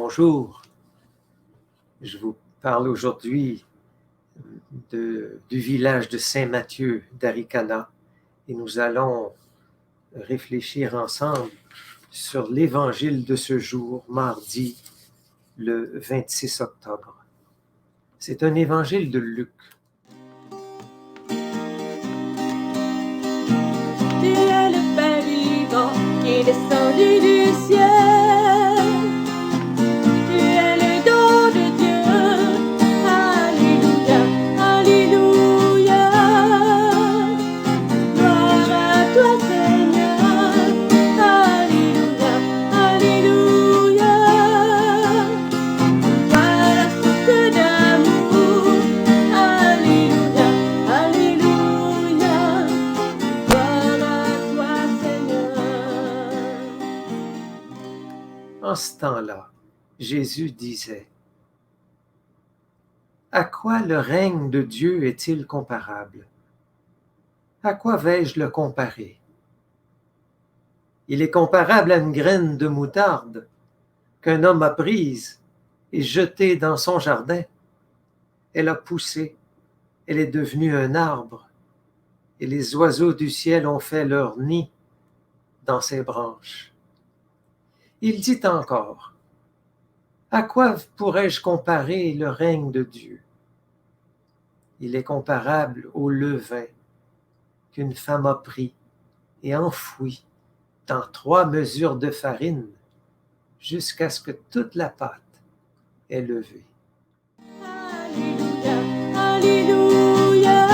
Bonjour, je vous parle aujourd'hui du village de Saint-Mathieu d'Arikana et nous allons réfléchir ensemble sur l'évangile de ce jour, mardi, le 26 octobre. C'est un évangile de Luc. Tu es le pain vivant qui est descendu du ciel. Tu es le don de Dieu. Alléluia, alléluia. Gloire à toi, Seigneur. Alléluia, alléluia. Toi la source d'amour. Alléluia, alléluia. En ce temps-là, Jésus disait: « À quoi le règne de Dieu est-il comparable? À quoi vais-je le comparer? Il est comparable à une graine de moutarde qu'un homme a prise et jetée dans son jardin. Elle a poussé, elle est devenue un arbre, et les oiseaux du ciel ont fait leur nid dans ses branches. » Il dit encore: « À quoi pourrais-je comparer le règne de Dieu? Il est comparable au levain qu'une femme a pris et enfoui dans 3 mesures de farine jusqu'à ce que toute la pâte est levée. » Alléluia, alléluia.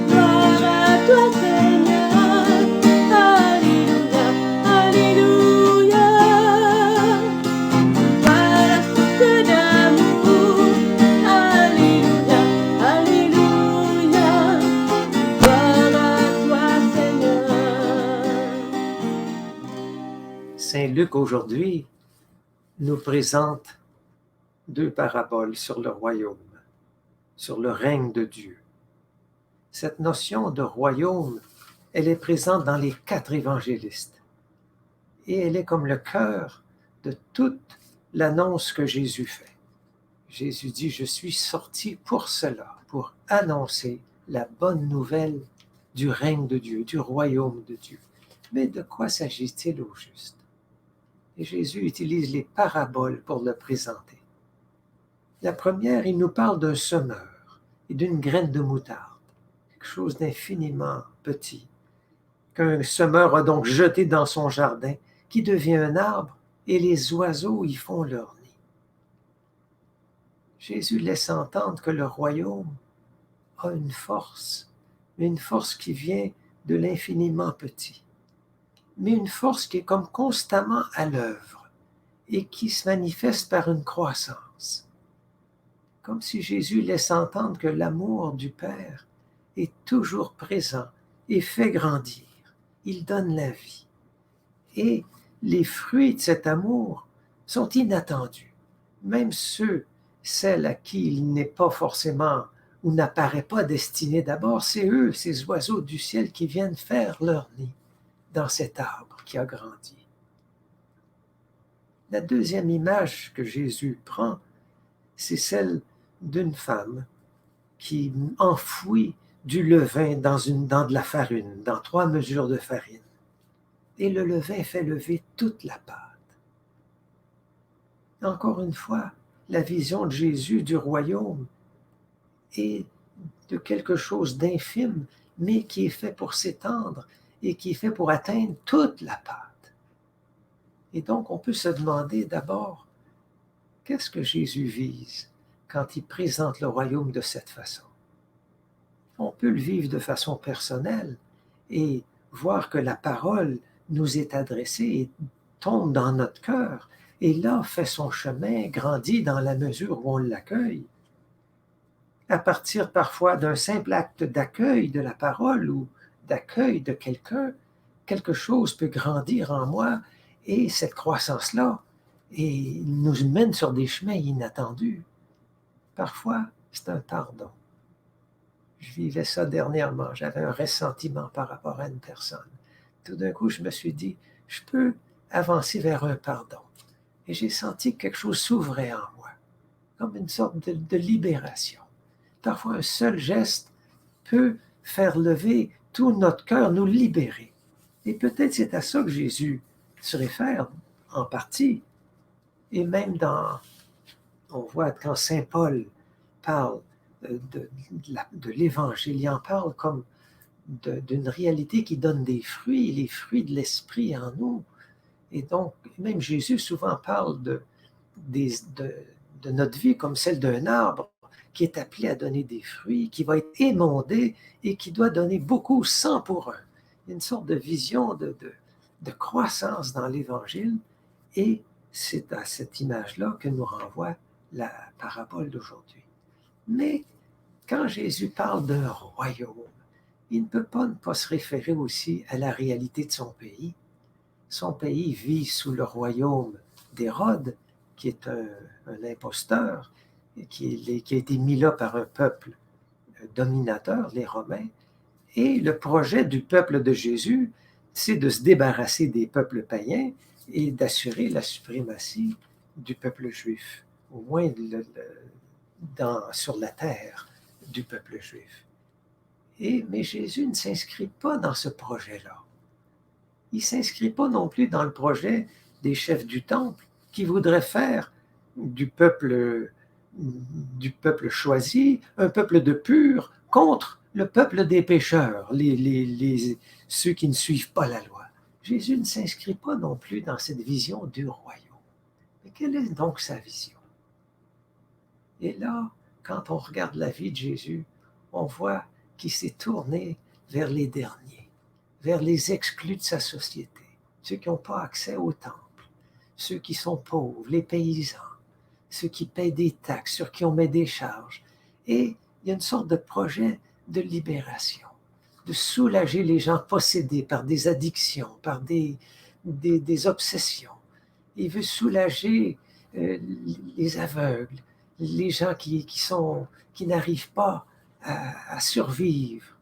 Gloire à toi, Seigneur. Alléluia, alléluia. Toi la source d'amour. Alléluia, alléluia. Gloire à toi, Seigneur. Saint Luc aujourd'hui nous présente 2 paraboles sur le royaume, sur le règne de Dieu. Cette notion de royaume, elle est présente dans les 4 évangélistes. Et elle est comme le cœur de toute l'annonce que Jésus fait. Jésus dit: « Je suis sorti pour cela, pour annoncer la bonne nouvelle du règne de Dieu, du royaume de Dieu. » Mais de quoi s'agit-il au juste? Et Jésus utilise les paraboles pour le présenter. La première, il nous parle d'un semeur et d'une graine de moutarde, quelque chose d'infiniment petit, qu'un semeur a donc jeté dans son jardin, qui devient un arbre, et les oiseaux y font leur nid. Jésus laisse entendre que le royaume a une force, mais une force qui vient de l'infiniment petit, mais une force qui est comme constamment à l'œuvre et qui se manifeste par une croissance. Comme si Jésus laisse entendre que l'amour du Père est toujours présent et fait grandir. Il donne la vie. Et les fruits de cet amour sont inattendus. Même celles à qui il n'est pas forcément ou n'apparaît pas destiné d'abord, c'est eux, ces oiseaux du ciel qui viennent faire leur nid dans cet arbre qui a grandi. La deuxième image que Jésus prend, c'est celle d'une femme qui enfouit du levain dans de la farine, dans 3 mesures de farine. Et le levain fait lever toute la pâte. Encore une fois, la vision de Jésus du royaume est de quelque chose d'infime, mais qui est fait pour s'étendre et qui est fait pour atteindre toute la pâte. Et donc, on peut se demander d'abord, qu'est-ce que Jésus vise quand il présente le royaume de cette façon? On peut le vivre de façon personnelle et voir que la parole nous est adressée et tombe dans notre cœur, et là fait son chemin, grandit dans la mesure où on l'accueille. À partir parfois d'un simple acte d'accueil de la parole ou d'accueil de quelqu'un, quelque chose peut grandir en moi, et cette croissance-là nous mène sur des chemins inattendus. Parfois, c'est un pardon. Je vivais ça dernièrement, j'avais un ressentiment par rapport à une personne. Tout d'un coup, je me suis dit, je peux avancer vers un pardon. Et j'ai senti que quelque chose s'ouvrait en moi, comme une sorte de libération. Parfois, un seul geste peut faire lever tout notre cœur, nous libérer. Et peut-être c'est à ça que Jésus se réfère en partie. Et même on voit quand Saint Paul parle de l'Évangile, il en parle comme d'une réalité qui donne des fruits, les fruits de l'Esprit en nous. Et donc, même Jésus souvent parle de notre vie comme celle d'un arbre qui est appelé à donner des fruits, qui va être émondé et qui doit donner beaucoup 100 pour un. Il y a une sorte de vision de croissance dans l'Évangile et c'est à cette image-là que nous renvoie la parabole d'aujourd'hui. Mais quand Jésus parle d'un royaume, il ne peut pas ne pas se référer aussi à la réalité de son pays. Son pays vit sous le royaume d'Hérode, qui est un imposteur, qui a été mis là par un peuple dominateur, les Romains. Et le projet du peuple de Jésus, c'est de se débarrasser des peuples païens et d'assurer la suprématie du peuple juif, au moins sur la terre du peuple juif. Mais Jésus ne s'inscrit pas dans ce projet-là. Il ne s'inscrit pas non plus dans le projet des chefs du temple qui voudraient faire du peuple choisi un peuple de purs contre le peuple des pécheurs, ceux qui ne suivent pas la loi. Jésus ne s'inscrit pas non plus dans cette vision du royaume. Mais quelle est donc sa vision? Et là, quand on regarde la vie de Jésus, on voit qu'il s'est tourné vers les derniers, vers les exclus de sa société, ceux qui n'ont pas accès au temple, ceux qui sont pauvres, les paysans, ceux qui paient des taxes, sur qui on met des charges. Et il y a une sorte de projet de libération, de soulager les gens possédés par des addictions, par des obsessions. Il veut soulager les aveugles, les gens qui n'arrivent pas à survivre.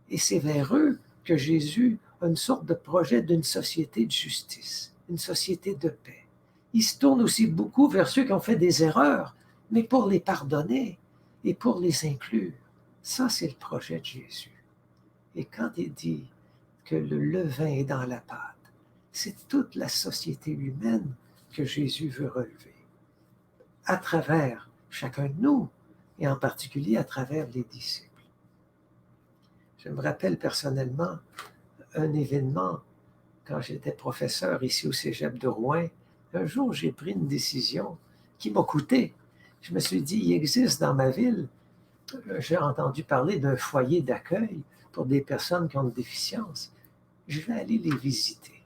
Et c'est vers eux que Jésus a une sorte de projet d'une société de justice, une société de paix. Il se tourne aussi beaucoup vers ceux qui ont fait des erreurs, mais pour les pardonner et pour les inclure. Ça, c'est le projet de Jésus. Et quand il dit que le levain est dans la pâte, c'est toute la société humaine que Jésus veut relever, à travers chacun de nous, et en particulier à travers les disciples. Je me rappelle personnellement un événement quand j'étais professeur ici au Cégep de Rouen. Un jour, j'ai pris une décision qui m'a coûté. Je me suis dit, il existe dans ma ville, j'ai entendu parler d'un foyer d'accueil pour des personnes qui ont une déficience. Je vais aller les visiter.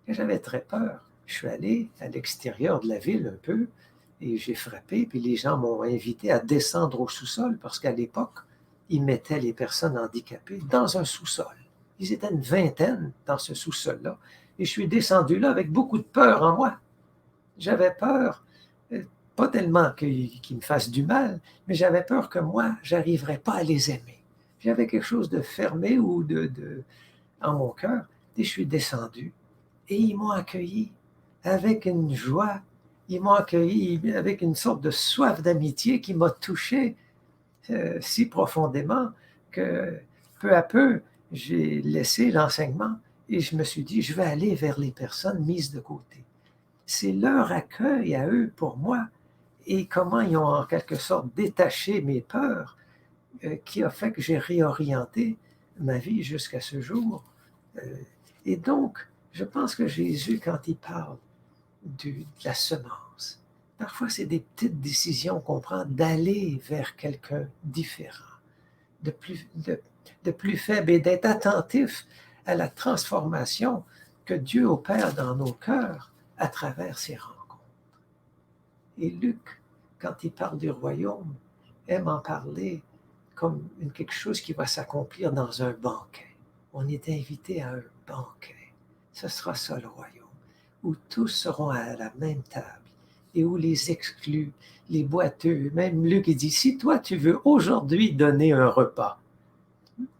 Et j'avais très peur. Je suis allé à l'extérieur de la ville un peu et j'ai frappé, puis les gens m'ont invité à descendre au sous-sol parce qu'à l'époque, ils mettaient les personnes handicapées dans un sous-sol. Ils étaient une vingtaine dans ce sous-sol-là. Et je suis descendu là avec beaucoup de peur en moi. J'avais peur, pas tellement qu'ils me fassent du mal, mais j'avais peur que moi, je n'arriverais pas à les aimer. J'avais quelque chose de fermé ou en mon cœur, et je suis descendu. Et ils m'ont accueilli avec une joie, ils m'ont accueilli avec une sorte de soif d'amitié qui m'a touché si profondément que peu à peu, j'ai laissé l'enseignement et je me suis dit, je vais aller vers les personnes mises de côté. C'est leur accueil à eux pour moi et comment ils ont en quelque sorte détaché mes peurs qui a fait que j'ai réorienté ma vie jusqu'à ce jour. Et donc, je pense que Jésus, quand il parle de la semence, parfois c'est des petites décisions qu'on prend d'aller vers quelqu'un différent, de plus faible et d'être attentif à la transformation que Dieu opère dans nos cœurs à travers ces rencontres. Et Luc, quand il parle du royaume, aime en parler comme quelque chose qui va s'accomplir dans un banquet. On est invité à un banquet. Ce sera ça le royaume, où tous seront à la même table et où les exclus, les boiteux, même Luc il dit, si toi tu veux aujourd'hui donner un repas,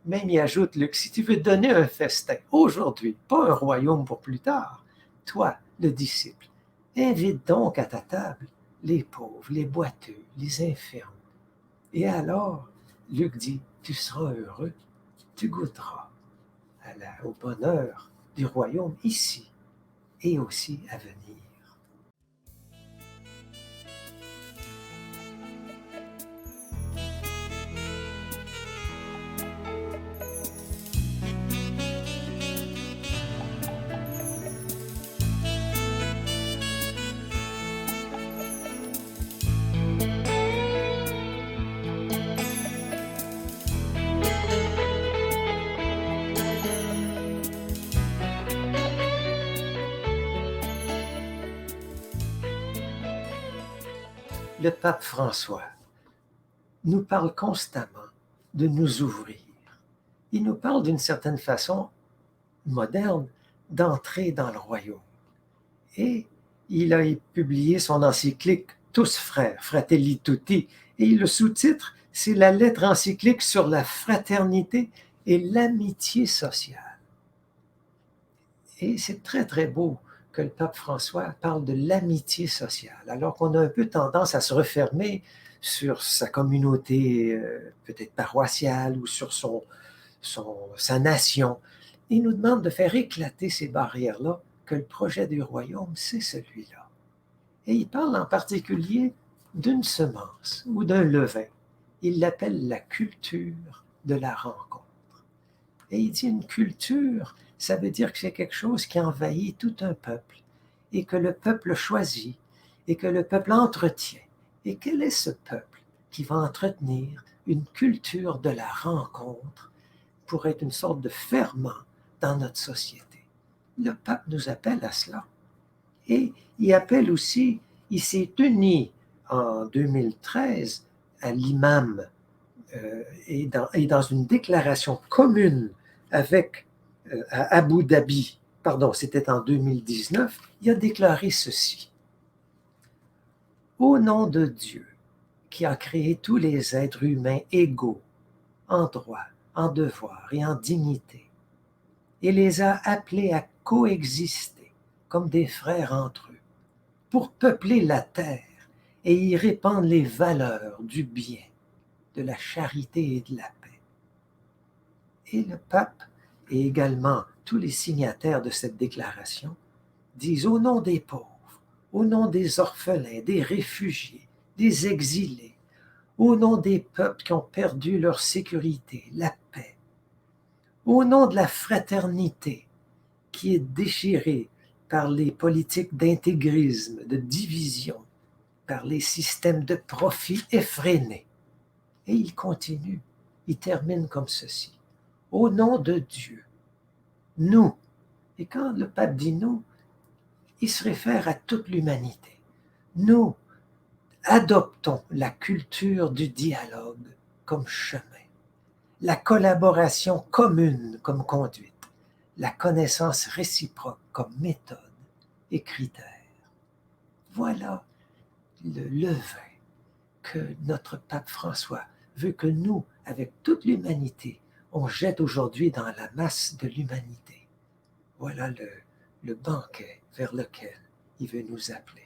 même il ajoute Luc, si tu veux donner un festin aujourd'hui, pas un royaume pour plus tard, toi, le disciple, Invite donc à ta table les pauvres, les boiteux, les infirmes. Et alors, Luc dit, tu seras heureux, tu goûteras au bonheur du royaume ici et aussi à venir. Le pape François nous parle constamment de nous ouvrir. Il nous parle d'une certaine façon moderne d'entrer dans le royaume. Et il a publié son encyclique Tous frères, Fratelli Tutti, et le sous-titre, c'est la lettre encyclique sur la fraternité et l'amitié sociale. Et c'est très, très beau que le pape François parle de l'amitié sociale, alors qu'on a un peu tendance à se refermer sur sa communauté peut-être paroissiale ou sur sa nation. Il nous demande de faire éclater ces barrières-là, que le projet du royaume, c'est celui-là. Et il parle en particulier d'une semence ou d'un levain. Il l'appelle la culture de la rencontre. Et il dit une culture, ça veut dire que c'est quelque chose qui envahit tout un peuple et que le peuple choisit et que le peuple entretient. Et quel est ce peuple qui va entretenir une culture de la rencontre pour être une sorte de ferment dans notre société? Le pape nous appelle à cela. Et il appelle aussi, il s'est uni en 2013 à l'imam et dans une déclaration commune avec à Abu Dhabi, pardon, c'était en 2019, il a déclaré ceci. Au nom de Dieu, qui a créé tous les êtres humains égaux, en droit, en devoir et en dignité, et les a appelés à coexister comme des frères entre eux, pour peupler la terre et y répandre les valeurs du bien, de la charité et de la paix. Et le pape et également tous les signataires de cette déclaration disent au nom des pauvres, au nom des orphelins, des réfugiés, des exilés, au nom des peuples qui ont perdu leur sécurité, la paix, au nom de la fraternité qui est déchirée par les politiques d'intégrisme, de division, par les systèmes de profit effrénés. Et il continue, il termine comme ceci. Au nom de Dieu, nous, et quand le pape dit nous, il se réfère à toute l'humanité. Nous adoptons la culture du dialogue comme chemin, la collaboration commune comme conduite, la connaissance réciproque comme méthode et critère. Voilà le levain que notre pape François veut que nous, avec toute l'humanité, on jette aujourd'hui dans la masse de l'humanité. Voilà le banquet vers lequel il veut nous appeler.